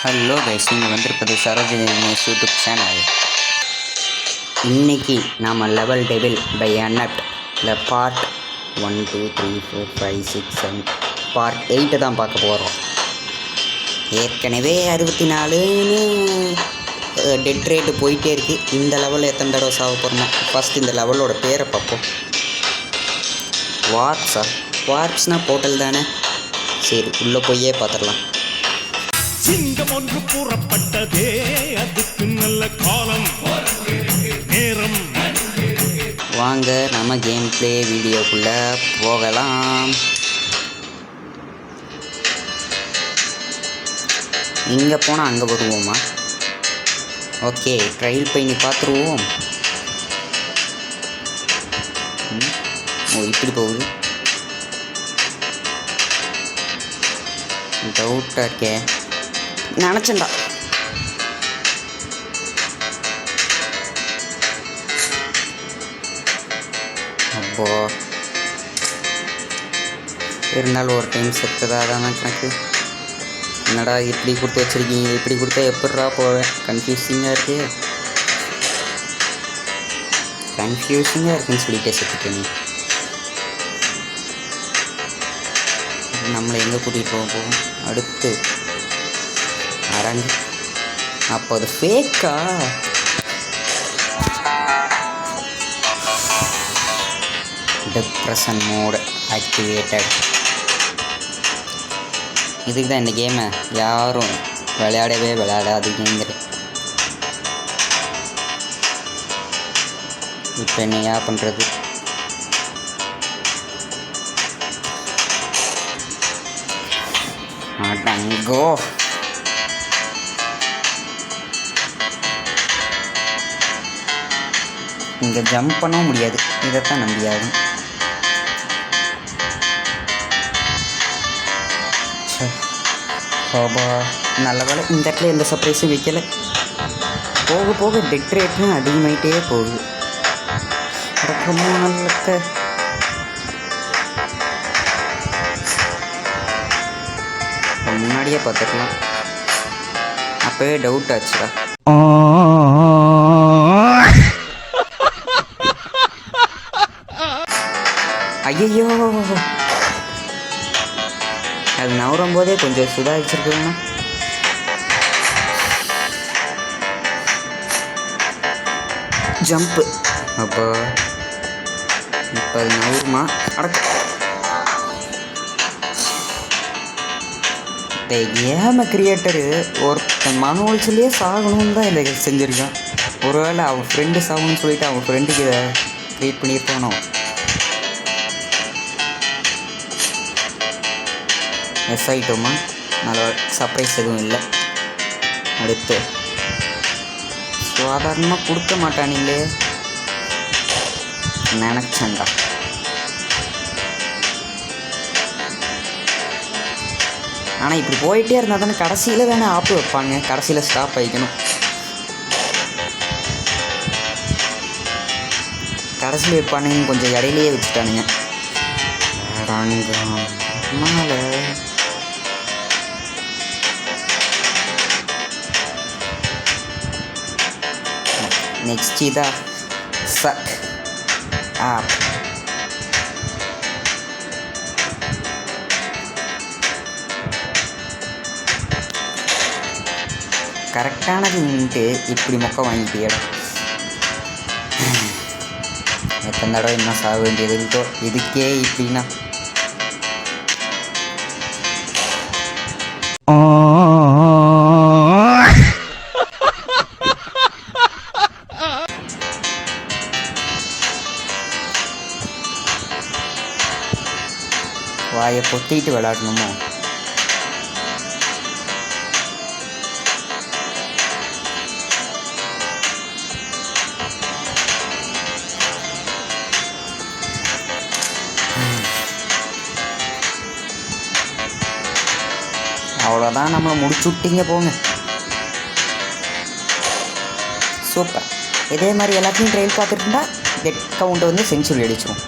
Hello guys, நீங்கள் வந்திருப்பது Sarojini Dinesh YouTube channel. இன்றைக்கி நாம் லெவல் டெவில் பை அன்னட்டில் பார்ட் 1 2 3 4 5 6 7 பார்ட் 8 தான் பார்க்க போகிறோம். ஏற்கனவே 64ன்னு டெட் ரேட்டு போயிட்டே இருக்குது. இந்த லெவலில் எத்தனை தடவை சாக போகிறோமோ. ஃபஸ்ட் இந்த லெவலோட பேரை பார்ப்போம். வார்ப்ஸ்னால் போர்ட்டல் தானே. சரி, உள்ளே போயே பார்த்துடலாம். சிங்கம் ஒன்று கூறப்பட்டதே, அதுக்கு நல்ல காலம் நேரம். வாங்க நம்ம கேம் பிளே வீடியோக்குள்ளே போகலாம். இங்கே போனால் அங்கே வருவோமா? ஓகே, ட்ரையல் பண்ணி பார்த்துருவோம். ஓ, இப்படி போகுது. டவுட்டாக இருக்கே, நினச்சேன்டா. அப்போ இருந்தாலும் ஒரு டைம் செத்துதா தானே கணக்கு. என்னடா இப்படி கொடுத்து வச்சுருக்கீங்க, இப்படி கொடுத்தா எப்படிரா போவேன்? கன்ஃபியூசிங்காக இருக்குன்னு சொல்லிட்டே செத்துட்டேன். நம்மளை எங்கே கூட்டிகிட்டு போகும் அடுத்து? அரங்கு. அப்போ அது ஃபேக்கா? Depression mode activated. இதுக்கு தான் இந்த கேமை யாரும் விளையாடாதீங்கிறேன். இப்போ என்னையா பண்ணுறது? அடங்கோ. இங்கே ஜம்ப் பண்ணவும் முடியாது. இதைத்தான் நம்பியாகும். பாபா, நல்ல வேலை இந்த இடத்துல எந்த சர்ப்ரைஸும் வைக்கலை. போக போக டெட் ரேட்டும் அதிகமாயிட்டே போகுது. நல்ல முன்னாடியே பார்த்துக்கலாம். அப்போவே டவுட் ஆச்சுடா. ஐயோ, அது நவரும் போதே கொஞ்சம் சுதாரிச்சிருக்கணும். ஜம்ப்பு. அப்போ இப்போ அது நவருமா? இந்த கேமை கிரியேட்டரு ஒருத்தன் மனோல்ஸ்லேயே சாகணும்னு தான் இதை செஞ்சுருக்கான். ஒருவேளை அவன் ஃப்ரெண்டு சாகணும்னு சொல்லிட்டு அவன் ஃப்ரெண்டுக்கு இதை க்ரியேட் பண்ணியிருப்பானோ? எஸ் ஆகிட்டோமா? நல்ல சர்ப்ரைஸ் எதுவும் இல்லை. அடுத்து சாதாரணமாக கொடுக்க மாட்டானில்லே, நினச்சேன்டா. ஆனால் இப்படி போயிட்டே இருந்தால் தானே கடைசியில் தானே ஆப்பு வைப்பாங்க. கடைசியில் ஸ்டாப் ஆகிக்கணும். கடைசியில் வைப்பானுங்க, கொஞ்சம் இடையிலேயே வச்சுட்டானுங்க. மேலே நெக்ஸ்ட் இதா சக் ஆப். கரெக்டானதுன்ட்டு இப்படி மொக்க வாங்கிட்டியட. எத்தனை தடவை என்ன சாக வேண்டியது இருக்கோ இதுக்கே இப்படின்னா. வாயை பொத்திட்டு விளையாடணுமோ? அவ்வளோதான், நம்மளை முடிச்சு விட்டீங்க போங்க. சூப்பர். இதே மாதிரி எல்லாத்தையும் ட்ரையல் பார்த்துட்டுருந்தா டெட் கவுண்ட் வந்து செஞ்சுரி அடிச்சிடும்.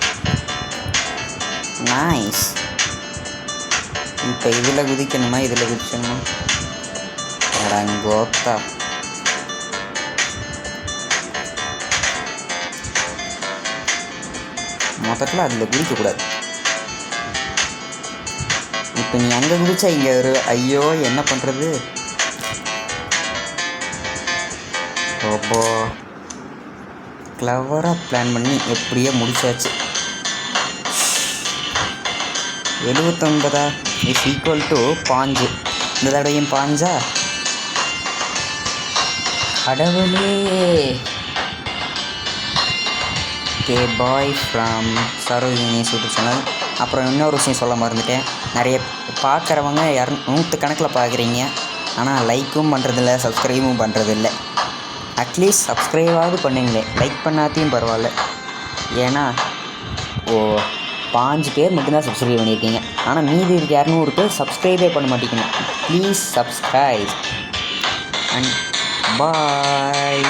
நைஸ். இப்போ இதில் குதிக்கணுமா இதில் குதிக்கணுமா? அடங்கோத்தா. மொத்தத்தில் அதில் குதிக்கக்கூடாது. இப்போ நீ அங்கே குதிச்சா இங்கே ஒரு ஐயோ என்ன பண்ணுறது. ஓப்போ கிளவராக பிளான் பண்ணி எப்படியோ முடிச்சாச்சு. 79 இஸ் ஈக்குவல் டு பாஞ்சு. இந்த தடவையும் பாஞ்சா கடவுளே. K bye from Sarojini YouTube channel. அப்புறம் இன்னொரு விஷயம் சொல்ல மறந்துட்டேன். நிறைய பார்க்குறவங்க 100 கணக்கில் பார்க்குறீங்க, ஆனால் லைக்கும் பண்ணுறதில்ல, சப்ஸ்கிரைபும் பண்ணுறதில்ல. அட்லீஸ்ட் சப்ஸ்கிரைபாவது பண்ணுங்களேன். லைக் பண்ணாத்தையும் பரவாயில்ல. ஏன்னா 5 பேர் மட்டும்தான் சப்ஸ்கிரைப் பண்ணியிருக்கீங்க, ஆனால் மீதி இருக்க 200 பேர் சப்ஸ்கிரைபே பண்ண மாட்டேங்கிறீங்க. Please subscribe and bye.